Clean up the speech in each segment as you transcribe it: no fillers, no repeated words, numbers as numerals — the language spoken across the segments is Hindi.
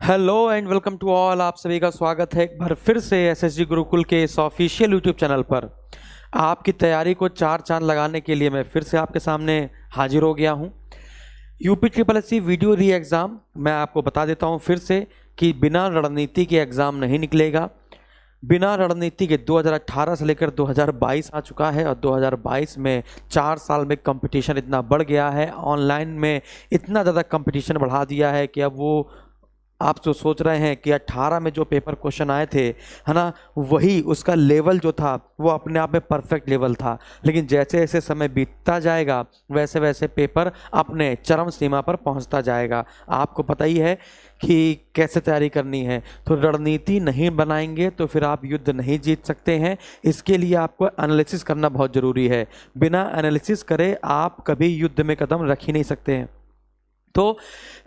Hello and welcome to all. आप सभी का स्वागत है एक बार फिर से एसएसजी गुरुकुल के इस ऑफिशियल यूट्यूब चैनल पर। आपकी तैयारी को चार चांद लगाने के लिए मैं फिर से आपके सामने हाजिर हो गया हूं। यूपी ट्रिपल एससी वीडियो री एग्ज़ाम मैं आपको बता देता हूं फिर से कि बिना रणनीति के एग्ज़ाम नहीं निकलेगा। बिना रणनीति के 2018 से लेकर 2022 आ चुका है और 2022 में 4 साल में कंपटीशन इतना बढ़ गया है, ऑनलाइन में इतना ज़्यादा कंपटीशन बढ़ा दिया है कि अब वो आप जो सोच रहे हैं कि 18 में जो पेपर क्वेश्चन आए थे, है ना, वही उसका लेवल जो था वो अपने आप में परफेक्ट लेवल था। लेकिन जैसे जैसे समय बीतता जाएगा वैसे वैसे पेपर अपने चरम सीमा पर पहुंचता जाएगा। आपको पता ही है कि कैसे तैयारी करनी है। तो रणनीति नहीं बनाएंगे तो फिर आप युद्ध नहीं जीत सकते हैं। इसके लिए आपको एनालिसिस करना बहुत ज़रूरी है। बिना एनालिसिस करे आप कभी युद्ध में कदम रख ही नहीं सकते हैं। तो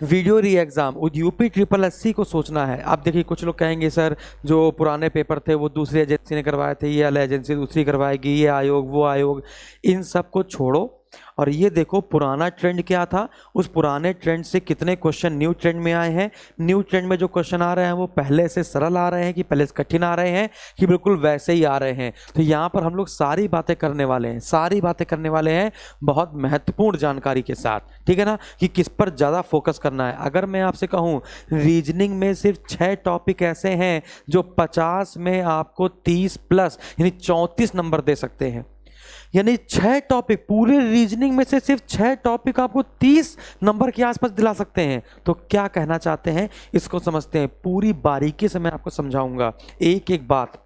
वीडियो री एग्ज़ाम यूपी ट्रिपल एससी को सोचना है। आप देखिए, कुछ लोग कहेंगे सर जो पुराने पेपर थे वो दूसरी एजेंसी ने करवाए थे, ये अलग एजेंसी दूसरी करवाएगी, ये आयोग वो आयोग। इन सब को छोड़ो और ये देखो पुराना ट्रेंड क्या था, उस पुराने ट्रेंड से कितने क्वेश्चन न्यू ट्रेंड में आए हैं। न्यू ट्रेंड में जो क्वेश्चन आ रहे हैं वो पहले से सरल आ रहे हैं कि पहले से कठिन आ रहे हैं कि बिल्कुल वैसे ही आ रहे हैं। तो यहाँ पर हम लोग सारी बातें करने वाले हैं बहुत महत्वपूर्ण जानकारी के साथ, ठीक है ना, कि किस पर ज़्यादा फोकस करना है। अगर मैं आपसे कहूँ रीजनिंग में सिर्फ 6 टॉपिक ऐसे हैं जो 50 में आपको 30 प्लस यानी 34 नंबर दे सकते हैं। यानी 6 टॉपिक, पूरे रीजनिंग में से सिर्फ 6 टॉपिक आपको 30 नंबर के आसपास दिला सकते हैं। तो क्या कहना चाहते हैं इसको समझते हैं। पूरी बारीकी से मैं आपको समझाऊंगा एक एक बात,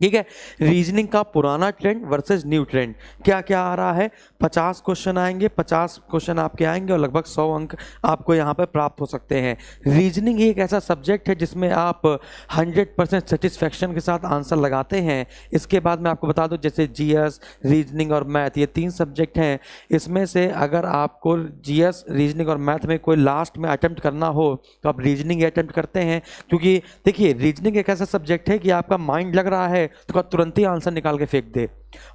ठीक है। रीजनिंग का पुराना ट्रेंड वर्सेस न्यू ट्रेंड क्या क्या आ रहा है। 50 क्वेश्चन आएंगे, 50 क्वेश्चन आपके आएंगे और लगभग 100 अंक आपको यहाँ पर प्राप्त हो सकते हैं। रीजनिंग एक ऐसा सब्जेक्ट है जिसमें आप 100% सेटिस्फैक्शन के साथ आंसर लगाते हैं। इसके बाद मैं आपको बता दूं, जैसे जीएस, रीजनिंग और मैथ, ये 3 सब्जेक्ट हैं। इसमें से अगर आपको जीएस, रीजनिंग और मैथ में कोई लास्ट में अटेम्प्ट करना हो तो आप रीजनिंग अटेम्प्ट करते हैं। क्योंकि देखिए, रीजनिंग एक ऐसा सब्जेक्ट है कि आपका माइंड लग रहा है तो तुरंत ही आंसर निकाल के फेंक दे,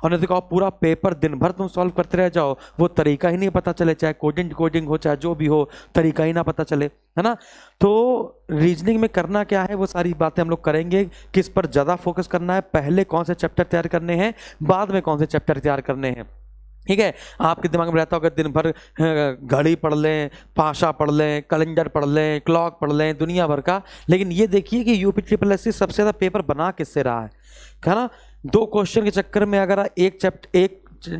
और नहीं तो पूरा पेपर दिन भर तुम सॉल्व करते रह जाओ, वो तरीका ही नहीं पता चले, चाहे कोडिंग डिकोडिंग हो चाहे जो भी हो, तरीका ही ना पता चले, है ना। तो रीजनिंग में करना क्या है वो सारी बातें हम लोग करेंगे। किस पर ज़्यादा फोकस करना है, पहले कौन से चैप्टर तैयार करने हैं, बाद में कौन से चैप्टर तैयार करने हैं, ठीक है। आपके दिमाग में रहता होगा दिन भर घड़ी पढ़ लें, पाशा पढ़ लें, कैलेंडर पढ़ लें, क्लॉक पढ़ लें, दुनिया भर का। लेकिन ये देखिए कि यूपी ट्रिपल एससी सबसे ज़्यादा पेपर बना किससे रहा है ना। 2 क्वेश्चन के चक्कर में अगर एक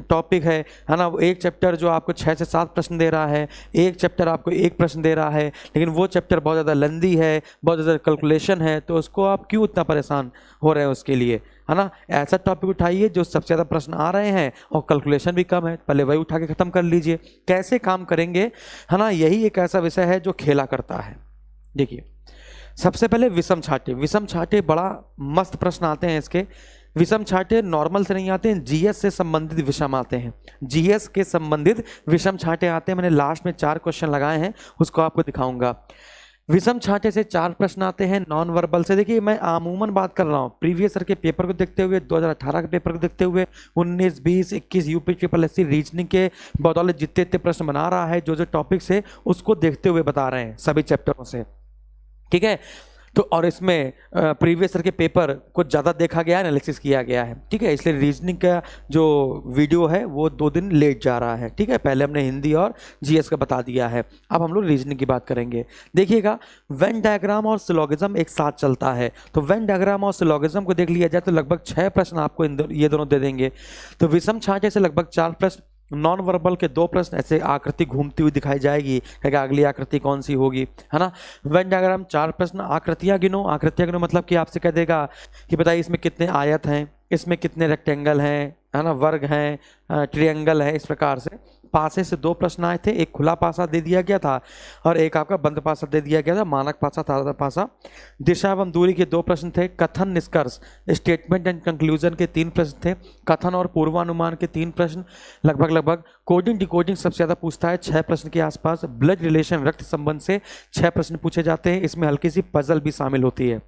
टॉपिक है ना, वो एक चैप्टर जो आपको 6 से 7 प्रश्न दे रहा है, एक चैप्टर आपको 1 प्रश्न दे रहा है, लेकिन वो चैप्टर बहुत ज़्यादा लेंदी है, बहुत ज़्यादा कैलकुलेशन है, तो उसको आप क्यों इतना परेशान हो रहे हैं उसके लिए, है ना। ऐसा टॉपिक उठाइए जो सबसे ज़्यादा प्रश्न आ रहे हैं और कैलकुलेशन भी कम है, पहले वही उठा के ख़त्म कर लीजिए। कैसे काम करेंगे, है ना, यही एक ऐसा विषय है जो खेला करता है। देखिए, सबसे पहले विषम छाटे बड़ा मस्त प्रश्न आते हैं इसके। विषम छाटे नॉर्मल से नहीं आते हैं, जीएस से संबंधित विषम आते हैं, जीएस के संबंधित विषम छाटे आते हैं। मैंने लास्ट में 4 क्वेश्चन लगाए हैं, उसको आपको दिखाऊंगा। विषम छाटे से 4 प्रश्न आते हैं नॉन वर्बल से। देखिए, मैं आमूमन बात कर रहा हूँ प्रीवियस ईयर के पेपर को देखते हुए, 2018 के पेपर को देखते हुए, 19, 20, 21 यूपी ट्रिपल एससी रीजनिंग के बदौलत जितने प्रश्न बना रहा है, जो टॉपिक्स है उसको देखते हुए बता रहे हैं सभी चैप्टरों से, ठीक है। तो और इसमें प्रीवियस ईयर के पेपर को ज़्यादा देखा गया है, एनालिसिस किया गया है, ठीक है। इसलिए रीजनिंग का जो वीडियो है वो 2 दिन लेट जा रहा है, ठीक है। पहले हमने हिंदी और जीएस का बता दिया है, अब हम लोग रीजनिंग की बात करेंगे। देखिएगा, वेन डायग्राम और सिलोगिज्म एक साथ चलता है, तो वेन डायग्राम और सिलोगिज्म को देख लिया जाए तो लगभग 6 प्रश्न आपको ये दोनों दे देंगे। तो विषम छाटे से लगभग 4 प्रश्न, नॉन वर्बल के 2 प्रश्न, ऐसे आकृति घूमती हुई दिखाई जाएगी कि अगली आकृति कौन सी होगी, है ना। वेन डायग्राम 4 प्रश्न, आकृतियां गिनो मतलब कि आपसे कह देगा कि बताइए इसमें कितने आयत हैं, इसमें कितने रेक्टेंगल हैं, है ना, वर्ग हैं, ट्रायंगल है। इस प्रकार से पासे से 2 प्रश्न आए थे, एक खुला पासा दे दिया गया था और एक आपका बंद पासा दे दिया गया था, मानक पासा था पासा। दिशा एवं दूरी के 2 प्रश्न थे, कथन निष्कर्ष स्टेटमेंट एंड कंक्लूजन के 3 प्रश्न थे, कथन और पूर्वानुमान के 3 प्रश्न लगभग। कोडिंग डिकोडिंग सबसे ज़्यादा पूछता है, 6 प्रश्न के आसपास। ब्लड रिलेशन रक्त संबंध से 6 प्रश्न पूछे जाते हैं, इसमें हल्की सी पजल भी शामिल होती है।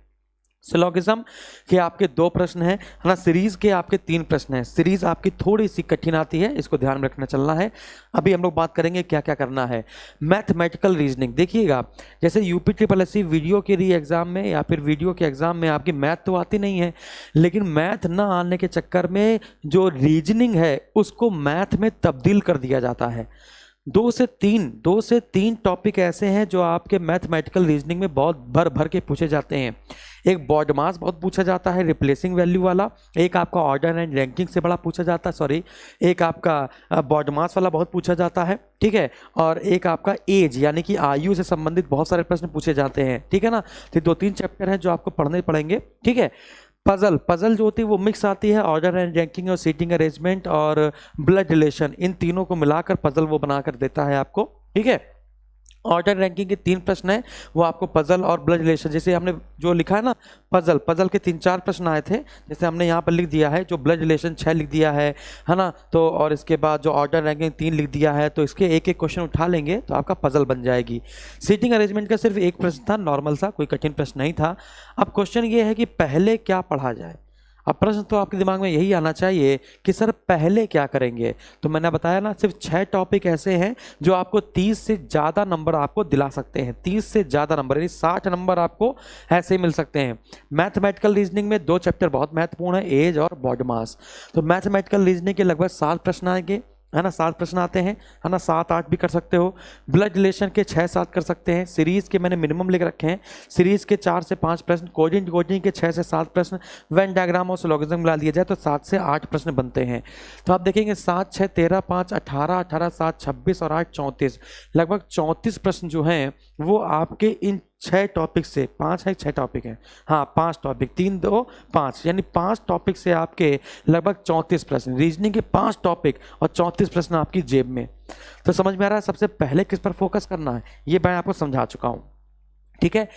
सिलोगिज्म के आपके 2 प्रश्न हैं, है ना। सीरीज के आपके 3 प्रश्न हैं। सीरीज आपकी थोड़ी सी कठिन आती है, इसको ध्यान में रखना चलना है। अभी हम लोग बात करेंगे क्या क्या करना है। मैथमेटिकल रीजनिंग देखिएगा, जैसे यूपी ट्रिपल वीडियो के री एग्जाम में या फिर वीडियो के एग्जाम में आपकी मैथ तो आती नहीं है, लेकिन मैथ ना आने के चक्कर में जो रीजनिंग है उसको मैथ में तब्दील कर दिया जाता है। 2 से 3 टॉपिक ऐसे हैं जो आपके मैथमेटिकल रीजनिंग में बहुत भर भर के पूछे जाते हैं। एक बॉडमास बहुत पूछा जाता है, रिप्लेसिंग वैल्यू वाला। एक आपका ऑर्डर एंड रैंकिंग से बड़ा पूछा जाता है, सॉरी, एक आपका बॉडमास वाला बहुत पूछा जाता है, ठीक है। और एक आपका एज यानी कि आयु से संबंधित बहुत सारे प्रश्न पूछे जाते हैं, ठीक है ना। तो 2-3 चैप्टर हैं जो आपको पढ़ने पड़ेंगे, ठीक है। पजल जो होती है वो मिक्स आती है, ऑर्डर एंड रैंकिंग और सीटिंग अरेंजमेंट और ब्लड रिलेशन, इन तीनों को मिलाकर पजल वो बनाकर देता है आपको, ठीक है। ऑर्डर रैंकिंग के 3 प्रश्न है, वो आपको पजल और ब्लड रिलेशन, जैसे हमने जो लिखा है ना पजल के 3-4 प्रश्न आए थे, जैसे हमने यहाँ पर लिख दिया है, जो ब्लड रिलेशन 6 लिख दिया है ना। तो और इसके बाद जो ऑर्डर रैंकिंग 3 लिख दिया है, तो इसके एक क्वेश्चन उठा लेंगे तो आपका पजल बन जाएगी। सीटिंग अरेंजमेंट का सिर्फ 1 प्रश्न था, नॉर्मल सा, कोई कठिन प्रश्न नहीं था। अब क्वेश्चन ये है कि पहले क्या पढ़ा जाए। अब प्रश्न तो आपके दिमाग में यही आना चाहिए कि सर पहले क्या करेंगे। तो मैंने बताया ना, सिर्फ 6 टॉपिक ऐसे हैं जो आपको 30 से ज़्यादा नंबर आपको दिला सकते हैं। 30 से ज़्यादा नंबर यानी 60 नंबर आपको ऐसे ही मिल सकते हैं। मैथमेटिकल रीजनिंग में 2 चैप्टर बहुत महत्वपूर्ण है, एज और बॉडमास। तो मैथमेटिकल रीजनिंग के लगभग 7 प्रश्न आएंगे, है ना। 7 प्रश्न आते हैं, है ना। 7-8 भी कर सकते हो। ब्लड रिलेशन के 6-7 कर सकते हैं। सीरीज के मैंने मिनिमम लिख रखे हैं, सीरीज के 4 से 5 प्रश्न, कोऑर्डिनेट के 6 से 7 प्रश्न, वेन डायग्राम और सिलोगिज्म मिला दिया जाए तो 7 से 8 प्रश्न बनते हैं। तो आप देखेंगे 7, 6, 13, 5, 18, 18, 7, 26 और 8, 34, लगभग 34 प्रश्न जो हैं वो आपके इन 6 टॉपिक से, 5 है 6 टॉपिक हैं, हाँ 5 टॉपिक, 3, 2, 5 यानी 5 टॉपिक से आपके लगभग 34 प्रश्न, रीजनिंग के 5 टॉपिक और 34 प्रश्न आपकी जेब में। तो समझ में आ रहा है सबसे पहले किस पर फोकस करना है, ये मैं आपको समझा चुका हूँ, ठीक है।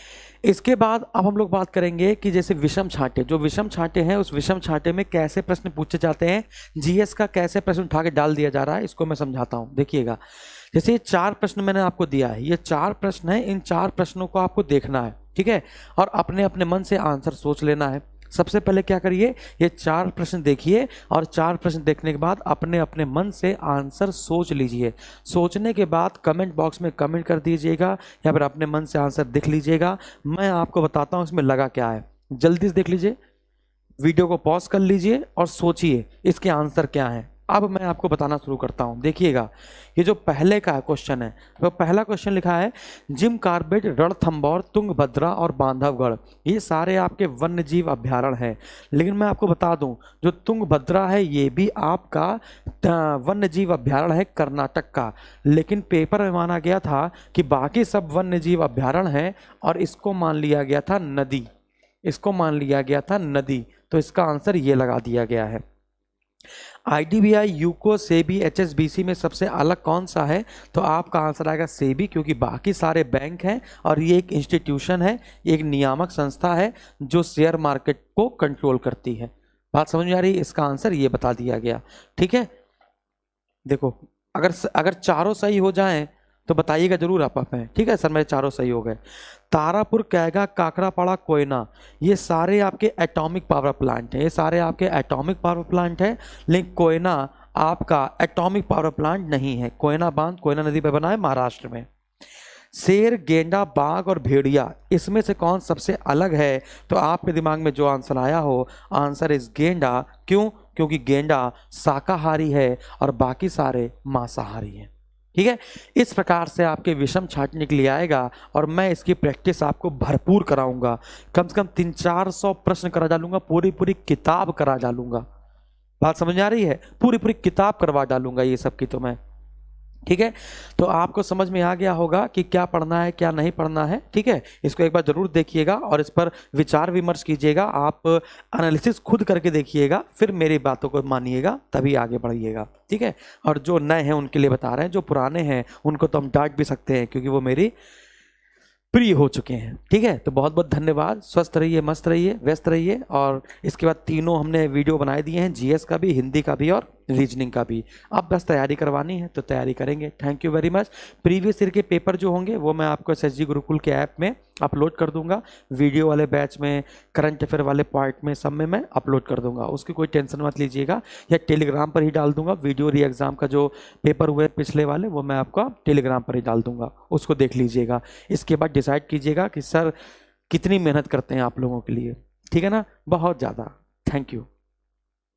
इसके बाद अब हम लोग बात करेंगे कि जैसे विषम छाटे, जो विषम छाटे हैं उस विषम छाटे में कैसे प्रश्न पूछे जाते हैं, जीएस का कैसे प्रश्न उठा के डाल दिया जा रहा है, इसको मैं समझाता हूँ। देखिएगा, जैसे ये 4 प्रश्न मैंने आपको दिया है, ये 4 प्रश्न है, इन 4 प्रश्नों को आपको देखना है, ठीक है, और अपने अपने मन से आंसर सोच लेना है। सबसे पहले क्या करिए, ये 4 प्रश्न देखिए और 4 प्रश्न देखने के बाद अपने अपने मन से आंसर सोच लीजिए। सोचने के बाद कमेंट बॉक्स में कमेंट कर दीजिएगा या फिर अपने मन से आंसर देख लीजिएगा। मैं आपको बताता हूँ इसमें लगा क्या है, जल्दी से देख लीजिए, वीडियो को पॉज कर लीजिए और सोचिए इसके आंसर क्या है। अब मैं आपको बताना शुरू करता हूं। देखिएगा, ये जो पहले का क्वेश्चन है, वो पहला क्वेश्चन लिखा है जिम कॉर्बेट, रणथंभौर, तुंगभद्रा और बांधवगढ़, ये सारे आपके वन्य जीव अभ्यारण्य हैं। लेकिन मैं आपको बता दूं, जो तुंगभद्रा है ये भी आपका वन्य जीव अभ्यारण्य है कर्नाटक का, लेकिन पेपर में माना गया था कि बाकी सब वन्य जीव अभ्यारण्य हैं और इसको मान लिया गया था नदी, इसको मान लिया गया था नदी। तो इसका आंसर ये लगा दिया गया है। आईडीबीआई, यूको, सेबी, एचएसबीसी में सबसे अलग कौन सा है, तो आपका आंसर आएगा सेबी, क्योंकि बाकी सारे बैंक हैं और ये एक इंस्टीट्यूशन है, एक नियामक संस्था है जो शेयर मार्केट को कंट्रोल करती है। बात समझ में आ रही है, इसका आंसर ये बता दिया गया, ठीक है। देखो, अगर चारों सही हो जाएं तो बताइएगा जरूर आप में, ठीक है। सर मेरे चारों सही हो गए। तारापुर, कैगा, काकरापाड़ा, कोयना, ये सारे आपके एटॉमिक पावर प्लांट हैं, ये सारे आपके एटॉमिक पावर प्लांट हैं, लेकिन कोयना आपका एटॉमिक पावर प्लांट नहीं है। कोयना बांध कोयना नदी पर बना है महाराष्ट्र में। शेर, गेंडा, बाघ और भेड़िया, इसमें से कौन सबसे अलग है, तो आपके दिमाग में जो आंसर आया हो, आंसर इज गेंडा। क्यों? क्योंकि गेंडा शाकाहारी है और बाकी सारे मांसाहारी हैं, ठीक है। इस प्रकार से आपके विषम छाटने के लिए आएगा और मैं इसकी प्रैक्टिस आपको भरपूर कराऊंगा। कम से कम 300-400 प्रश्न करा डालूंगा, पूरी किताब करा डालूंगा। बात समझ आ रही है, पूरी किताब करवा डालूंगा ये सब की तो मैं, ठीक है। तो आपको समझ में आ गया होगा कि क्या पढ़ना है क्या नहीं पढ़ना है, ठीक है। इसको एक बार जरूर देखिएगा और इस पर विचार विमर्श कीजिएगा, आप एनालिसिस खुद करके देखिएगा, फिर मेरी बातों को मानिएगा, तभी आगे बढ़िएगा, ठीक है। और जो नए हैं उनके लिए बता रहे हैं, जो पुराने हैं उनको तो हम डांट भी सकते हैं क्योंकि वो मेरी प्रिय हो चुके हैं, ठीक है। तो बहुत बहुत धन्यवाद, स्वस्थ रहिए, मस्त रहिए, व्यस्त रहिए। और इसके बाद तीनों हमने वीडियो बनाए दिए हैं, जीएस का भी, हिंदी का भी और रीजनिंग का भी। अब बस तैयारी करवानी है तो तैयारी करेंगे। Thank you very much. Previous year के पेपर जो होंगे वो मैं आपको एसएसजी गुरुकुल के ऐप में अपलोड कर दूंगा। वीडियो वाले बैच में, करंट अफेयर वाले पार्ट में, सब में मैं अपलोड कर दूंगा, उसकी कोई टेंशन मत लीजिएगा। या टेलीग्राम पर ही डाल दूंगा, वीडियो री एग्ज़ाम का जो पेपर हुए पिछले वाले वो मैं आपका टेलीग्राम पर ही डाल दूंगा, उसको देख लीजिएगा। इसके बाद डिसाइड कीजिएगा कि सर कितनी मेहनत करते हैं आप लोगों के लिए, ठीक है ना। बहुत ज़्यादा। Thank you.